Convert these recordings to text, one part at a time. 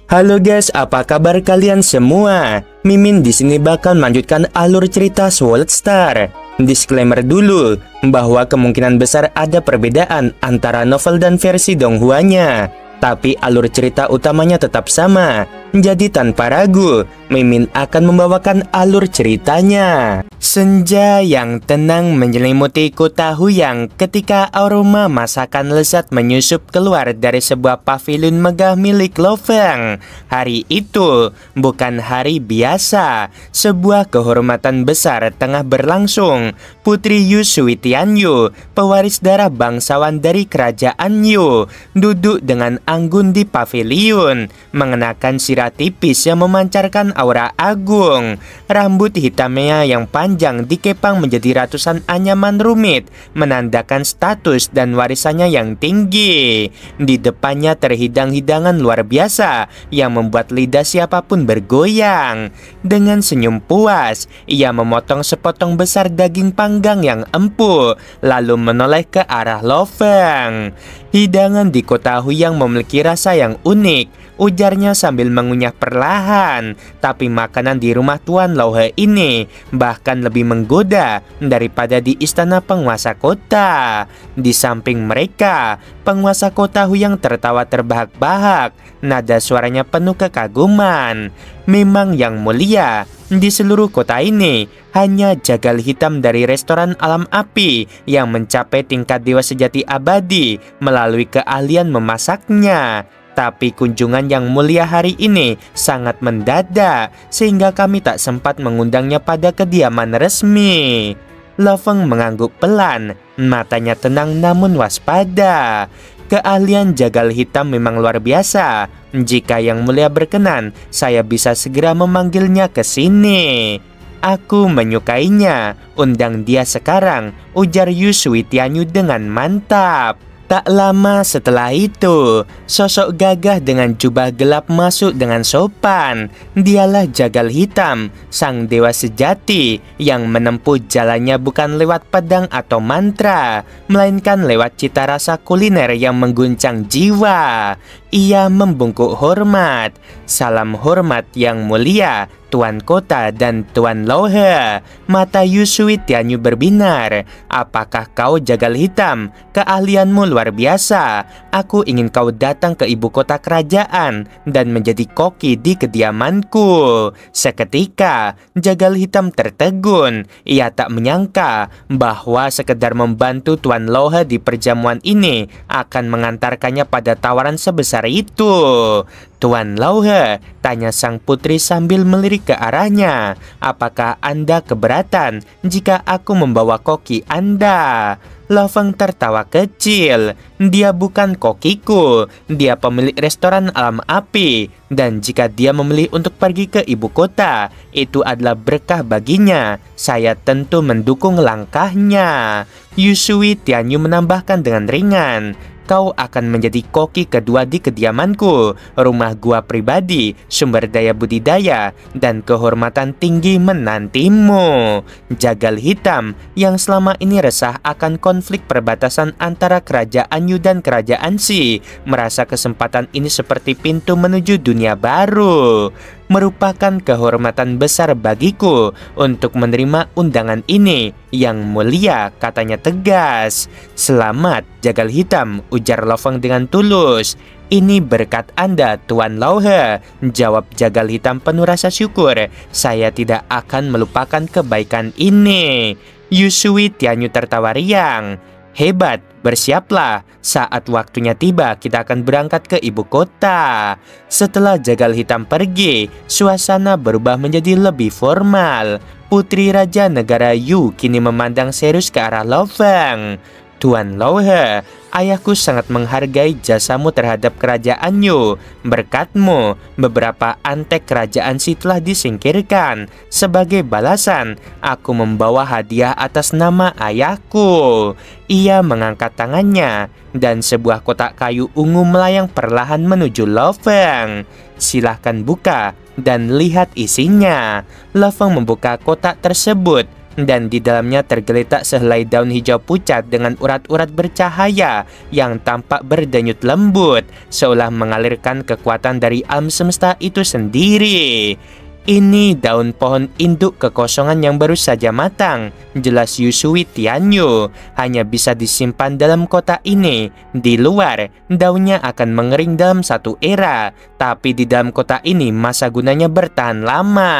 Halo guys, apa kabar kalian semua? Mimin di sini bakal melanjutkan alur cerita Sword Star. Disclaimer dulu bahwa kemungkinan besar ada perbedaan antara novel dan versi Donghuanya, tapi alur cerita utamanya tetap sama. Jadi tanpa ragu, Mimin akan membawakan alur ceritanya. Senja yang tenang menyelimuti kota Huyang ketika aroma masakan lezat menyusup keluar dari sebuah pavilion megah milik Lo Feng. Hari itu bukan hari biasa. Sebuah kehormatan besar tengah berlangsung. Putri Yu Sui Tianyu, pewaris darah bangsawan dari kerajaan Yu, duduk dengan anggun di pavilion, mengenakan sirah tipis yang memancarkan aura agung. Rambut hitamnya yang panjang dikepang menjadi ratusan anyaman rumit, menandakan status dan warisannya yang tinggi. Di depannya terhidang hidangan luar biasa yang membuat lidah siapapun bergoyang. Dengan senyum puas, ia memotong sepotong besar daging panggang yang empuk, lalu menoleh ke arah Lo Feng. Hidangan di kota Huyang memiliki rasa yang unik, ujarnya sambil mengunyah perlahan. Tapi makanan di rumah Tuan Lauhe ini bahkan lebih menggoda daripada di istana penguasa kota. Di samping mereka, penguasa kota Huyang tertawa terbahak-bahak. Nada suaranya penuh kekaguman. Memang yang mulia, di seluruh kota ini hanya jagal hitam dari restoran alam api yang mencapai tingkat dewa sejati abadi melalui keahlian memasaknya. Tapi kunjungan yang mulia hari ini sangat mendadak, sehingga kami tak sempat mengundangnya pada kediaman resmi. Lo Feng mengangguk pelan, matanya tenang namun waspada. Keahlian jagal hitam memang luar biasa. Jika yang mulia berkenan, saya bisa segera memanggilnya ke sini. Aku menyukainya, undang dia sekarang, ujar Yu Sui Tianyu dengan mantap. Tak lama setelah itu, sosok gagah dengan jubah gelap masuk dengan sopan. Dialah jagal hitam, sang dewa sejati yang menempuh jalannya bukan lewat pedang atau mantra, melainkan lewat cita rasa kuliner yang mengguncang jiwa. Ia membungkuk hormat. Salam hormat yang mulia, Tuan Kota dan Tuan Lauhe. Mata Yu Sui Tianyu berbinar. Apakah kau jagal hitam? Keahlianmu luar biasa. Aku ingin kau datang ke ibu kota kerajaan dan menjadi koki di kediamanku. Seketika, jagal hitam tertegun. Ia tak menyangka bahwa sekedar membantu Tuan Lauhe di perjamuan ini akan mengantarkannya pada tawaran sebesar itu. Tuan Lauhe, tanya sang putri sambil melirik ke arahnya. Apakah Anda keberatan jika aku membawa koki Anda? Lo Feng tertawa kecil. Dia bukan kokiku, dia pemilik restoran alam api. Dan jika dia memilih untuk pergi ke ibu kota, itu adalah berkah baginya. Saya tentu mendukung langkahnya. Yu Sui Tianyu menambahkan dengan ringan. Kau akan menjadi koki kedua di kediamanku, rumah gua pribadi, sumber daya budidaya, dan kehormatan tinggi menantimu. Jagal hitam yang selama ini resah akan konflik perbatasan antara kerajaan Yu dan kerajaan Xi merasa kesempatan ini seperti pintu menuju dunia baru. Merupakan kehormatan besar bagiku untuk menerima undangan ini. Yang mulia, katanya tegas. Selamat, jagal hitam, ujar Lo Feng dengan tulus. Ini berkat Anda, Tuan Lauhe, jawab jagal hitam penuh rasa syukur. Saya tidak akan melupakan kebaikan ini. Yu Sui Tianyu tertawa riang. Hebat, bersiaplah. Saat waktunya tiba, kita akan berangkat ke ibu kota. Setelah jagal hitam pergi, suasana berubah menjadi lebih formal. Putri Raja Negara Yu kini memandang serius ke arah Lo Feng. Tuan Lauhe, ayahku sangat menghargai jasamu terhadap kerajaan Yu. Berkatmu, beberapa antek kerajaan Xi telah disingkirkan. Sebagai balasan, aku membawa hadiah atas nama ayahku. Ia mengangkat tangannya, dan sebuah kotak kayu ungu melayang perlahan menuju Lo Feng. Silahkan buka dan lihat isinya. Lo Feng membuka kotak tersebut. dan di dalamnya tergeletak sehelai daun hijau pucat dengan urat-urat bercahaya yang tampak berdenyut lembut, seolah mengalirkan kekuatan dari alam semesta itu sendiri. Ini daun pohon induk kekosongan yang baru saja matang, jelas Yusui Tianyu. Hanya bisa disimpan dalam kotak ini. Di luar, daunnya akan mengering dalam satu era, tapi di dalam kotak ini masa gunanya bertahan lama.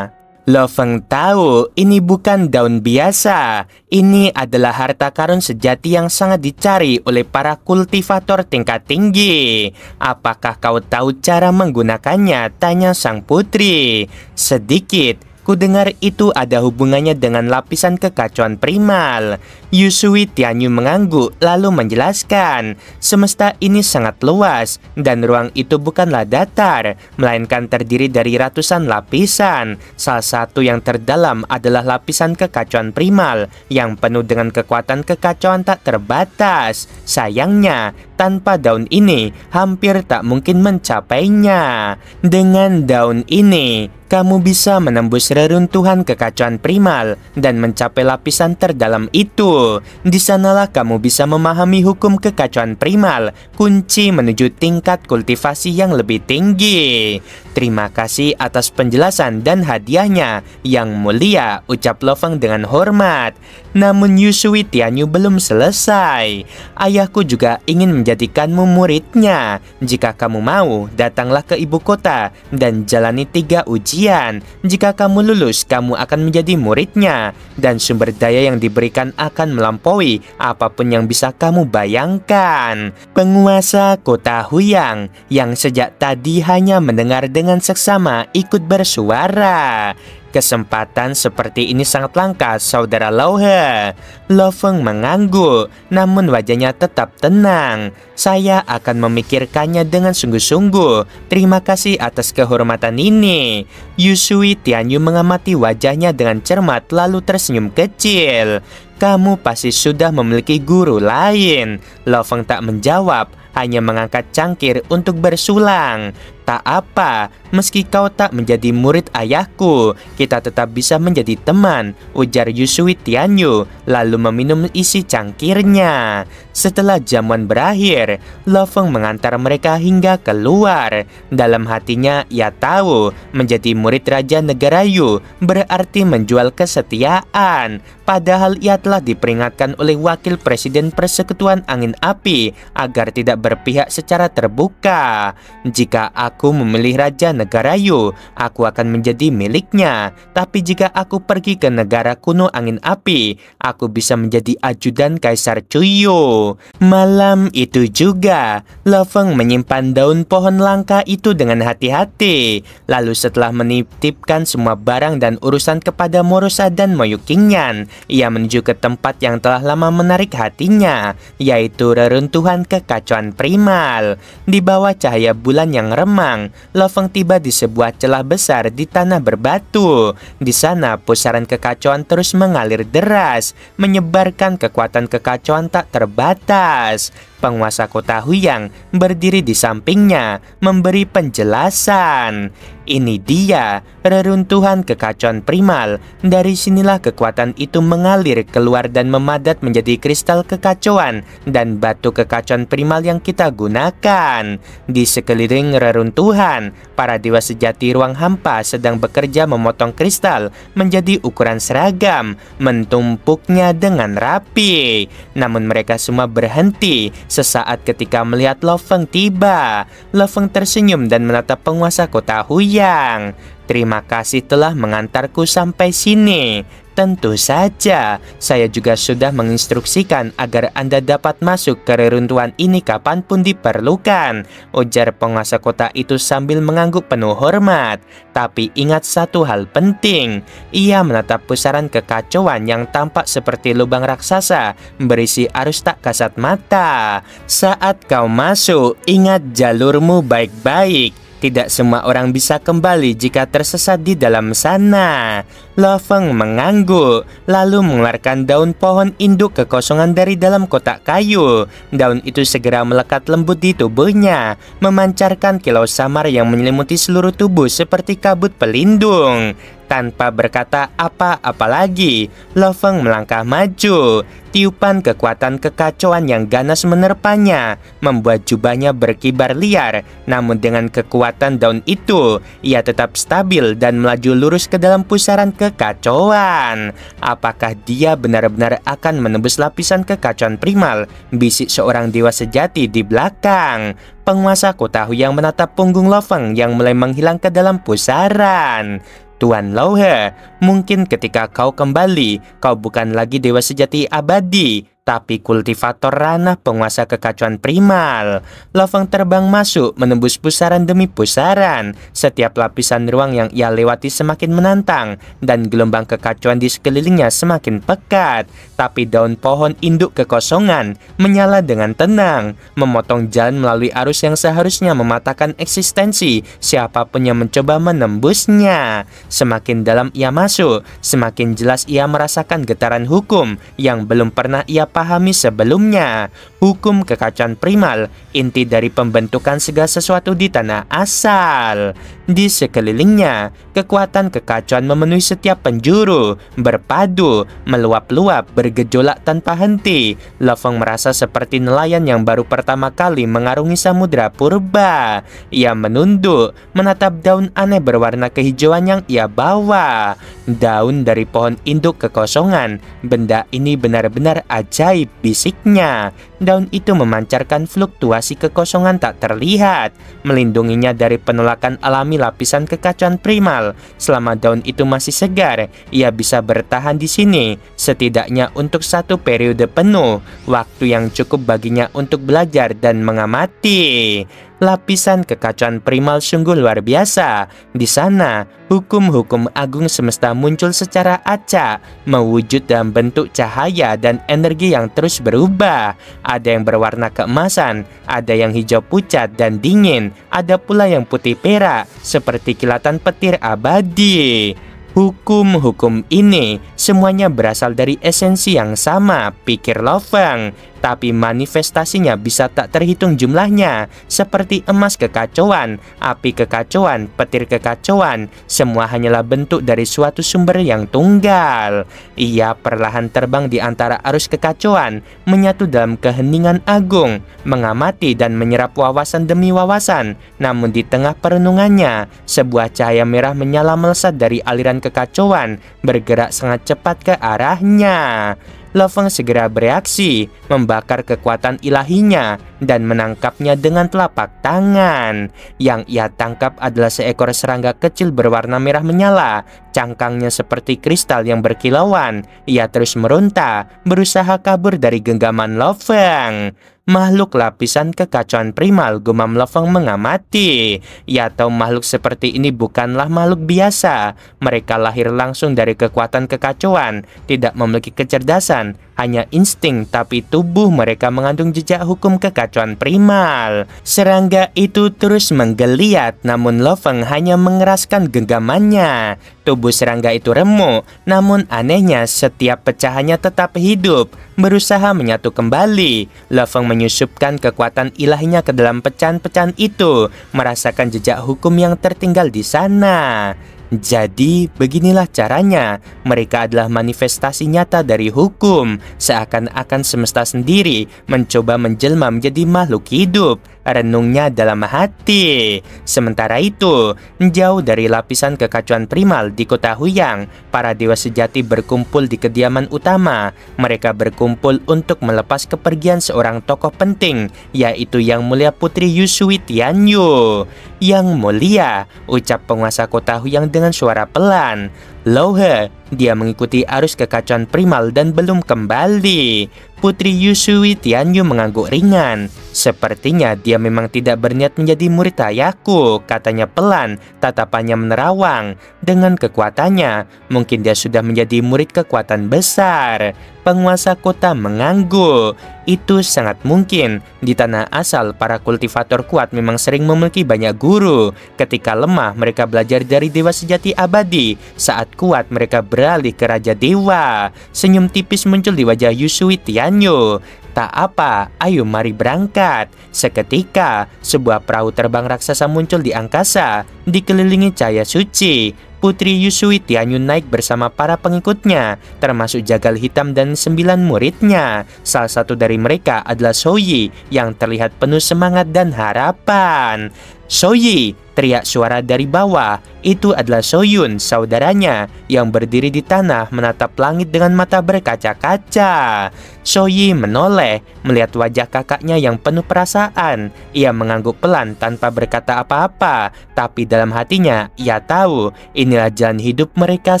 Lo Feng tahu ini bukan daun biasa. Ini adalah harta karun sejati yang sangat dicari oleh para kultivator tingkat tinggi. Apakah kau tahu cara menggunakannya? Tanya sang putri. Sedikit. Ku dengar itu ada hubungannya dengan lapisan kekacauan primal. Yusui Tianyu mengangguk lalu menjelaskan, semesta ini sangat luas dan ruang itu bukanlah datar, melainkan terdiri dari ratusan lapisan. Salah satu yang terdalam adalah lapisan kekacauan primal yang penuh dengan kekuatan kekacauan tak terbatas. Sayangnya, tanpa daun ini hampir tak mungkin mencapainya. Dengan daun ini, kamu bisa menembus reruntuhan kekacauan primal dan mencapai lapisan terdalam itu. Di sanalah kamu bisa memahami hukum kekacauan primal, kunci menuju tingkat kultivasi yang lebih tinggi. Terima kasih atas penjelasan dan hadiahnya, Yang Mulia, ucap Lo Feng dengan hormat. Namun Yusui Tianyu belum selesai. Ayahku juga ingin menjadikanmu muridnya. Jika kamu mau, datanglah ke ibu kota dan jalani 3 ujian. Jika kamu lulus, kamu akan menjadi muridnya. Dan sumber daya yang diberikan akan melampaui apapun yang bisa kamu bayangkan. Penguasa kota Huyang yang sejak tadi hanya mendengar dengan seksama ikut bersuara. Kesempatan seperti ini sangat langka, saudara Lo He. Lo Feng mengangguk, namun wajahnya tetap tenang. Saya akan memikirkannya dengan sungguh-sungguh. Terima kasih atas kehormatan ini. Yusui Tianyu mengamati wajahnya dengan cermat lalu tersenyum kecil. Kamu pasti sudah memiliki guru lain. Lo Feng tak menjawab, hanya mengangkat cangkir untuk bersulang. Tak apa, meski kau tak menjadi murid ayahku, kita tetap bisa menjadi teman, ujar Yusui Tianyu, lalu meminum isi cangkirnya. Setelah jamuan berakhir, Lo Feng mengantar mereka hingga keluar. Dalam hatinya, ia tahu menjadi murid Raja Negara Yu berarti menjual kesetiaan. Padahal ia telah diperingatkan oleh Wakil Presiden Persekutuan Angin Api agar tidak berpihak secara terbuka. Jika aku memilih Raja Negara Yu, aku akan menjadi miliknya. Tapi jika aku pergi ke negara kuno Angin Api, aku bisa menjadi ajudan Kaisar Cuyo. Malam itu juga, Lo Feng menyimpan daun pohon langka itu dengan hati-hati. Lalu setelah menitipkan semua barang dan urusan kepada Morosa dan Moyu Qingyan, ia menuju ke tempat yang telah lama menarik hatinya, yaitu reruntuhan kekacauan primal. Di bawah cahaya bulan yang remang, Lo Feng tiba di sebuah celah besar di tanah berbatu. Di sana pusaran kekacauan terus mengalir deras, menyebarkan kekuatan kekacauan tak terbatas. Penguasa kota Huyang berdiri di sampingnya, memberi penjelasan. Ini dia reruntuhan kekacauan primal. Dari sinilah kekuatan itu mengalir keluar dan memadat menjadi kristal kekacauan dan batu kekacauan primal yang kita gunakan. Di sekeliling reruntuhan, para dewa sejati ruang hampa sedang bekerja memotong kristal menjadi ukuran seragam, mentumpuknya dengan rapi. Namun mereka semua berhenti sesaat ketika melihat Lo Feng tiba. Lo Feng tersenyum dan menatap penguasa kota Huyang. Terima kasih telah mengantarku sampai sini. Tentu saja, saya juga sudah menginstruksikan agar Anda dapat masuk ke reruntuhan ini kapanpun diperlukan, ujar penguasa kota itu sambil mengangguk penuh hormat. Tapi ingat satu hal penting, ia menatap pusaran kekacauan yang tampak seperti lubang raksasa berisi arus tak kasat mata. Saat kau masuk, ingat jalurmu baik-baik. Tidak semua orang bisa kembali jika tersesat di dalam sana. Lo Feng mengangguk, lalu mengeluarkan daun pohon induk kekosongan dari dalam kotak kayu. Daun itu segera melekat lembut di tubuhnya, memancarkan kilau samar yang menyelimuti seluruh tubuh seperti kabut pelindung. Tanpa berkata apa-apa lagi, Lo Feng melangkah maju. Tiupan kekuatan kekacauan yang ganas menerpanya, membuat jubahnya berkibar liar. Namun dengan kekuatan daun itu, ia tetap stabil dan melaju lurus ke dalam pusaran kekacauan. Apakah dia benar-benar akan menembus lapisan kekacauan primal? Bisik seorang dewa sejati di belakang. Penguasa kota Huyang menatap punggung Lo Feng yang mulai menghilang ke dalam pusaran. Tuan Lauhe, mungkin ketika kau kembali, kau bukan lagi dewa sejati abadi, tapi kultivator ranah penguasa kekacauan primal. Lo Feng terbang masuk, menembus pusaran demi pusaran. Setiap lapisan ruang yang ia lewati semakin menantang, dan gelombang kekacauan di sekelilingnya semakin pekat. Tapi daun pohon induk kekosongan menyala dengan tenang, memotong jalan melalui arus yang seharusnya mematahkan eksistensi siapapun yang mencoba menembusnya. Semakin dalam ia masuk, semakin jelas ia merasakan getaran hukum yang belum pernah ia pahami sebelumnya. Hukum kekacauan primal, inti dari pembentukan segala sesuatu di tanah asal. Di sekelilingnya, kekuatan kekacauan memenuhi setiap penjuru, berpadu, meluap-luap, bergejolak tanpa henti. Lo Feng merasa seperti nelayan yang baru pertama kali mengarungi samudra purba. Ia menunduk, menatap daun aneh berwarna kehijauan yang ia bawa. Daun dari pohon induk kekosongan. Benda ini benar-benar ajaib, bisiknya. Daun itu memancarkan fluktuasi kekosongan tak terlihat, melindunginya dari penolakan alami lapisan kekacauan primal. Selama daun itu masih segar, ia bisa bertahan di sini, setidaknya untuk satu periode penuh, waktu yang cukup baginya untuk belajar dan mengamati. Lapisan kekacauan primal sungguh luar biasa. Di sana, hukum-hukum agung semesta muncul secara acak, mewujud dalam bentuk cahaya dan energi yang terus berubah. Ada yang berwarna keemasan, ada yang hijau pucat dan dingin, ada pula yang putih perak, seperti kilatan petir abadi. Hukum-hukum ini semuanya berasal dari esensi yang sama, pikir Lo Feng. Tapi manifestasinya bisa tak terhitung jumlahnya, seperti emas kekacauan, api kekacauan, petir kekacauan. Semua hanyalah bentuk dari suatu sumber yang tunggal. Ia perlahan terbang di antara arus kekacauan, menyatu dalam keheningan agung, mengamati dan menyerap wawasan demi wawasan. Namun di tengah perenungannya, sebuah cahaya merah menyala melesat dari aliran kekacauan, bergerak sangat cepat ke arahnya. Lo Feng segera bereaksi, membakar kekuatan ilahinya, dan menangkapnya dengan telapak tangan. Yang ia tangkap adalah seekor serangga kecil berwarna merah menyala. Cangkangnya seperti kristal yang berkilauan. Ia terus meronta, berusaha kabur dari genggaman Lo Feng. Makhluk lapisan kekacauan primal, gumam Lo Feng mengamati. Ia tahu makhluk seperti ini bukanlah makhluk biasa. Mereka lahir langsung dari kekuatan kekacauan, tidak memiliki kecerdasan, hanya insting, tapi tubuh mereka mengandung jejak hukum kekacauan primal. Serangga itu terus menggeliat, namun Lo Feng hanya mengeraskan genggamannya. Tubuh serangga itu remuk, namun anehnya setiap pecahannya tetap hidup, berusaha menyatu kembali. Lo Feng menyusupkan kekuatan ilahinya ke dalam pecahan-pecahan itu, merasakan jejak hukum yang tertinggal di sana. Jadi, beginilah caranya. Mereka adalah manifestasi nyata dari hukum. Seakan-akan semesta sendiri mencoba menjelma menjadi makhluk hidup. Renungnya dalam hati. Sementara itu, jauh dari lapisan kekacauan primal di kota Huyang, para dewa sejati berkumpul di kediaman utama. Mereka berkumpul untuk melepas kepergian seorang tokoh penting, yaitu Yang Mulia Putri Yusui Tianyu. Yang Mulia, ucap penguasa kota Huyang dengan suara pelan. Lauhe, dia mengikuti arus kekacauan primal dan belum kembali. Putri Yusui Tianyu mengangguk ringan. Sepertinya dia memang tidak berniat menjadi murid ayahku, katanya pelan, tatapannya menerawang. Dengan kekuatannya, mungkin dia sudah menjadi murid kekuatan besar. penguasa kota mengangguk. Itu sangat mungkin. Di tanah asal, para kultivator kuat memang sering memiliki banyak guru. Ketika lemah, mereka belajar dari dewa sejati abadi. Saat kuat, mereka beralih ke raja dewa. Senyum tipis muncul di wajah Yusui Tianyu. Tak apa, ayo mari berangkat. Seketika, sebuah perahu terbang raksasa muncul di angkasa, dikelilingi cahaya suci. Putri Yusui Tianyu naik bersama para pengikutnya, termasuk Jagal Hitam dan 9 muridnya. Salah satu dari mereka adalah Soyi yang terlihat penuh semangat dan harapan. "Soyi!" teriak suara dari bawah. Itu adalah Soyun, saudaranya, yang berdiri di tanah menatap langit dengan mata berkaca-kaca. Soyi menoleh melihat wajah kakaknya yang penuh perasaan. Ia mengangguk pelan tanpa berkata apa-apa, tapi dalam hatinya ia tahu inilah jalan hidup mereka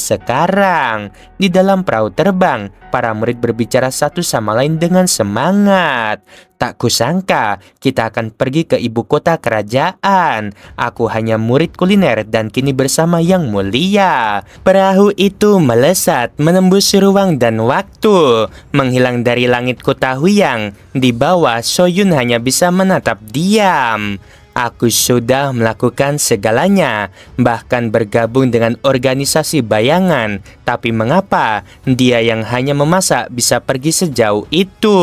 sekarang. Di dalam perahu terbang, para murid berbicara satu sama lain dengan semangat. "Tak kusangka kita akan pergi ke ibu kota kerajaan. Aku hanya murid kuliner dan kini bersama Yang Mulia." Perahu itu melesat menembus ruang dan waktu, menghilang dari langit kota Huyang. Di bawah, Soyun hanya bisa menatap diam. "Aku sudah melakukan segalanya, bahkan bergabung dengan organisasi bayangan. Tapi mengapa dia yang hanya memasak bisa pergi sejauh itu?"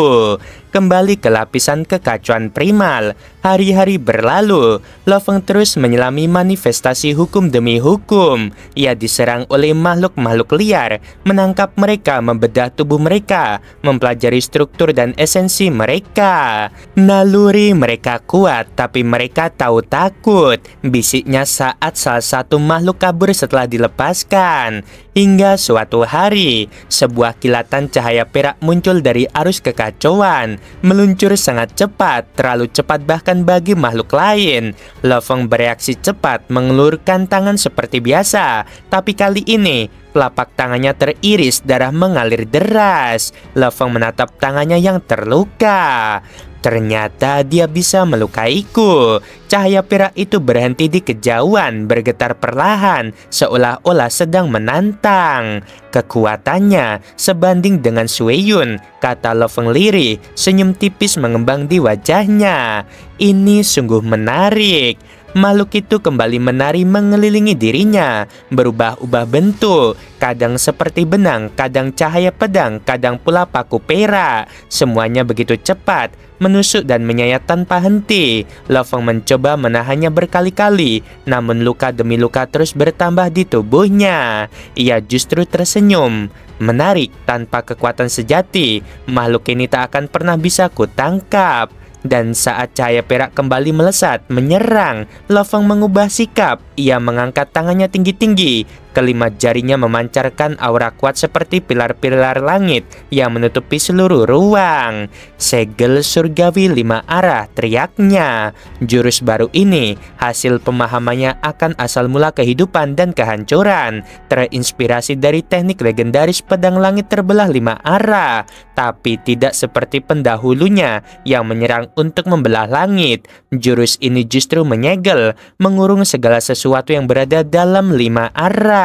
Kembali ke lapisan kekacauan primal. Hari-hari berlalu, Lo Feng terus menyelami manifestasi hukum demi hukum. Ia diserang oleh makhluk-makhluk liar, menangkap mereka, membedah tubuh mereka, mempelajari struktur dan esensi mereka. Naluri mereka kuat, tapi mereka tahu takut, bisiknya saat salah satu makhluk kabur setelah dilepaskan. Hingga suatu hari, sebuah kilatan cahaya perak muncul dari arus kekacauan, meluncur sangat cepat, terlalu cepat bahkan bagi makhluk lain. Lo Feng bereaksi cepat, mengelurkan tangan seperti biasa, tapi kali ini telapak tangannya teriris, darah mengalir deras. Lo Feng menatap tangannya yang terluka. Ternyata dia bisa melukaiku. Cahaya perak itu berhenti di kejauhan, bergetar perlahan, seolah-olah sedang menantang. Kekuatannya sebanding dengan Sueyun, kata Lo Feng lirih, senyum tipis mengembang di wajahnya. Ini sungguh menarik. Makhluk itu kembali menari mengelilingi dirinya, berubah-ubah bentuk, kadang seperti benang, kadang cahaya pedang, kadang pula paku perak. Semuanya begitu cepat, menusuk dan menyayat tanpa henti. Lo Feng mencoba menahannya berkali-kali, namun luka demi luka terus bertambah di tubuhnya. Ia justru tersenyum. Menarik, tanpa kekuatan sejati, makhluk ini tak akan pernah bisa kutangkap. Dan saat cahaya perak kembali melesat, menyerang, Lo Feng mengubah sikap. Ia mengangkat tangannya tinggi-tinggi. Kelima jarinya memancarkan aura kuat seperti pilar-pilar langit yang menutupi seluruh ruang. "Segel surgawi 5 arah," teriaknya. Jurus baru ini hasil pemahamannya akan asal mula kehidupan dan kehancuran, terinspirasi dari teknik legendaris pedang langit terbelah 5 arah, tapi tidak seperti pendahulunya yang menyerang untuk membelah langit. Jurus ini justru menyegel, mengurung segala sesuatu yang berada dalam 5 arah.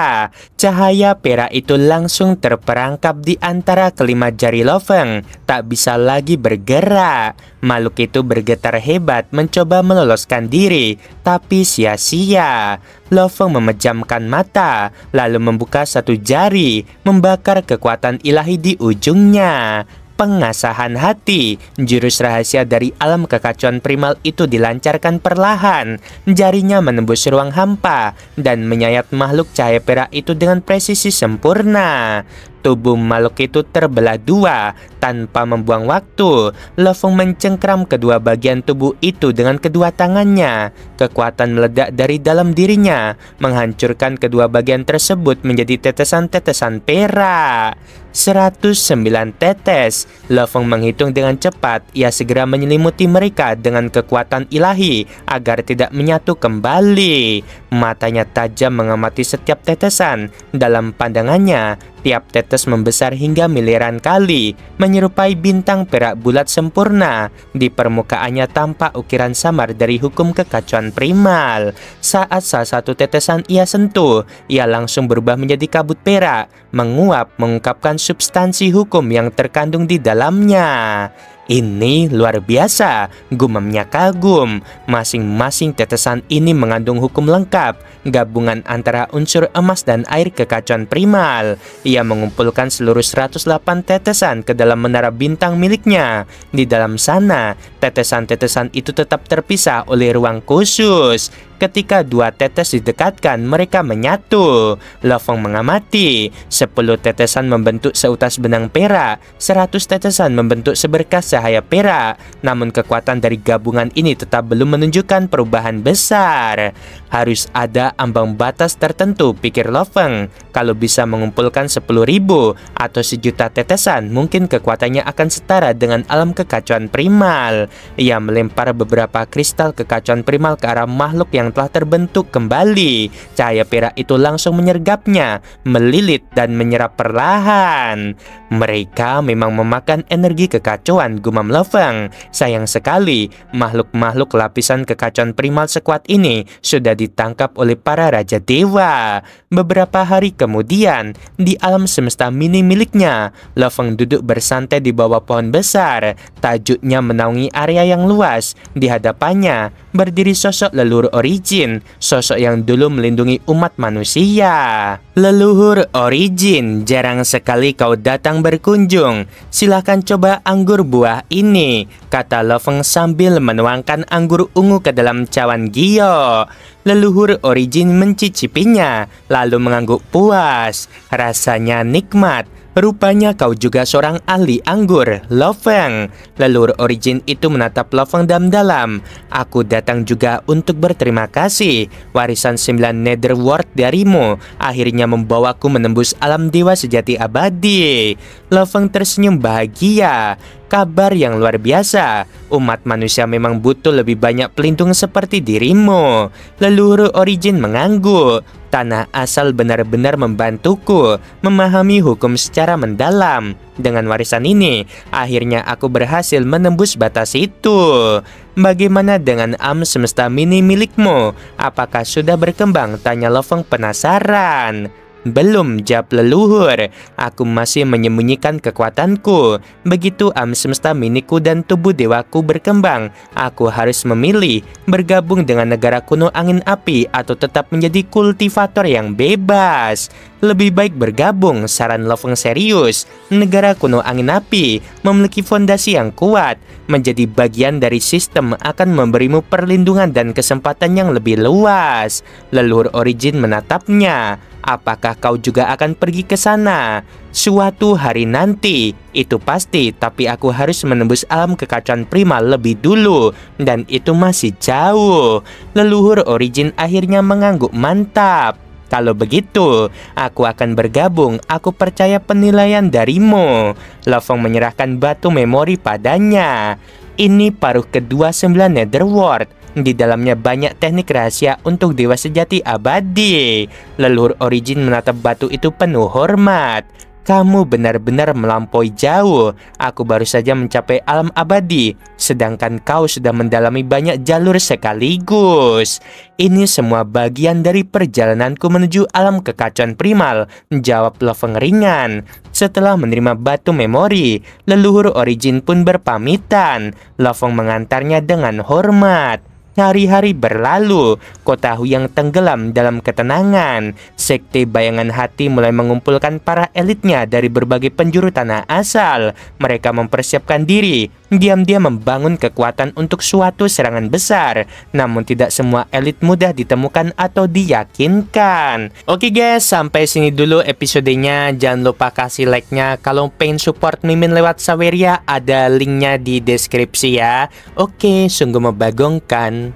Cahaya perak itu langsung terperangkap di antara kelima jari Lo Feng, tak bisa lagi bergerak. Makhluk itu bergetar hebat mencoba meloloskan diri, tapi sia-sia. Lo Feng memejamkan mata, lalu membuka satu jari, membakar kekuatan ilahi di ujungnya. Pengasahan hati, jurus rahasia dari alam kekacauan primal itu dilancarkan perlahan. Jarinya menembus ruang hampa dan menyayat makhluk cahaya perak itu dengan presisi sempurna. Tubuh makhluk itu terbelah dua. Tanpa membuang waktu, Lo Feng mencengkram kedua bagian tubuh itu dengan kedua tangannya. Kekuatan meledak dari dalam dirinya, menghancurkan kedua bagian tersebut menjadi tetesan-tetesan perak. 109 tetes. Lo Feng menghitung dengan cepat. Ia segera menyelimuti mereka dengan kekuatan ilahi agar tidak menyatu kembali. Matanya tajam mengamati setiap tetesan. Dalam pandangannya, Tiap tetes membesar hingga miliaran kali, menyerupai bintang perak bulat sempurna. Di permukaannya tampak ukiran samar dari hukum kekacauan primal. Saat salah satu tetesan ia sentuh, ia langsung berubah menjadi kabut perak, menguap mengungkapkan substansi hukum yang terkandung di dalamnya. Ini luar biasa, gumamnya kagum. Masing-masing tetesan ini mengandung hukum lengkap, gabungan antara unsur emas dan air kekacauan primal. Ia mengumpulkan seluruh 108 tetesan ke dalam menara bintang miliknya. Di dalam sana, tetesan-tetesan itu tetap terpisah oleh ruang khusus. Ketika dua tetes didekatkan, mereka menyatu. Lofeng mengamati. 10 tetesan membentuk seutas benang perak, 100 tetesan membentuk seberkas cahaya perak. Namun kekuatan dari gabungan ini tetap belum menunjukkan perubahan besar. Harus ada ambang batas tertentu, pikir Lofeng. Kalau bisa mengumpulkan 10.000 atau 1.000.000 tetesan, mungkin kekuatannya akan setara dengan alam kekacauan primal. Ia melempar beberapa kristal kekacauan primal ke arah makhluk yang telah terbentuk kembali. Cahaya perak itu langsung menyergapnya, melilit dan menyerap perlahan. Mereka memang memakan energi kekacauan, gumam Lofeng. Sayang sekali, makhluk-makhluk lapisan kekacauan primal sekuat ini sudah ditangkap oleh para raja dewa. Beberapa hari kemudian, di alam semesta mini miliknya, Lofeng duduk bersantai di bawah pohon besar. Tajuknya menaungi area yang luas. Di hadapannya berdiri sosok leluhur Origin, sosok yang dulu melindungi umat manusia. Leluhur Origin, jarang sekali kau datang berkunjung. Silahkan coba anggur buah ini, kata Lofeng sambil menuangkan anggur ungu ke dalam cawan gio. Leluhur Origin mencicipinya, lalu mengangguk puas. Rasanya nikmat. Rupanya kau juga seorang ahli anggur, Lofeng. Leluhur Origin itu menatap Lofeng dalam-dalam. Aku datang juga untuk berterima kasih. Warisan 9 Netherworld darimu akhirnya membawaku menembus alam dewa sejati abadi. Lofeng tersenyum bahagia. Kabar yang luar biasa. Umat manusia memang butuh lebih banyak pelindung seperti dirimu. Leluhur Origin mengangguk. Tanah asal benar-benar membantuku memahami hukum secara mendalam. Dengan warisan ini, akhirnya aku berhasil menembus batas itu. Bagaimana dengan alam semesta mini milikmu? Apakah sudah berkembang? Tanya Lofeng penasaran. Belum, jawab leluhur. Aku masih menyembunyikan kekuatanku. Begitu alam semesta miniku dan tubuh dewaku berkembang, aku harus memilih bergabung dengan negara kuno angin api atau tetap menjadi kultivator yang bebas. Lebih baik bergabung, saran Lofeng serius. Negara kuno angin api memiliki fondasi yang kuat. Menjadi bagian dari sistem akan memberimu perlindungan dan kesempatan yang lebih luas. Leluhur Origin menatapnya. Apakah kau juga akan pergi ke sana? Suatu hari nanti, itu pasti, tapi aku harus menembus alam kekacauan primal lebih dulu, dan itu masih jauh. Leluhur Origin akhirnya mengangguk mantap. Kalau begitu, aku akan bergabung. Aku percaya penilaian darimu. Lofeng menyerahkan batu memori padanya. Ini paruh kedua 9 Netherworld. Di dalamnya banyak teknik rahasia untuk dewa sejati abadi. Leluhur Origin menatap batu itu penuh hormat. Kamu benar-benar melampaui jauh. Aku baru saja mencapai alam abadi, sedangkan kau sudah mendalami banyak jalur sekaligus. Ini semua bagian dari perjalananku menuju alam kekacauan primal, jawab Lofeng ringan. Setelah menerima batu memori, leluhur Origin pun berpamitan. Lofeng mengantarnya dengan hormat. Hari-hari berlalu, kota Huyang tenggelam dalam ketenangan. Sekte Bayangan Hati mulai mengumpulkan para elitnya dari berbagai penjuru tanah asal. Mereka mempersiapkan diri, diam-diam membangun kekuatan untuk suatu serangan besar. Namun tidak semua elit mudah ditemukan atau diyakinkan. Oke guys, sampai sini dulu episodenya. Jangan lupa kasih like-nya. Kalau pengen support Mimin lewat Saweria, ada linknya di deskripsi ya. Oke, sungguh membagongkan.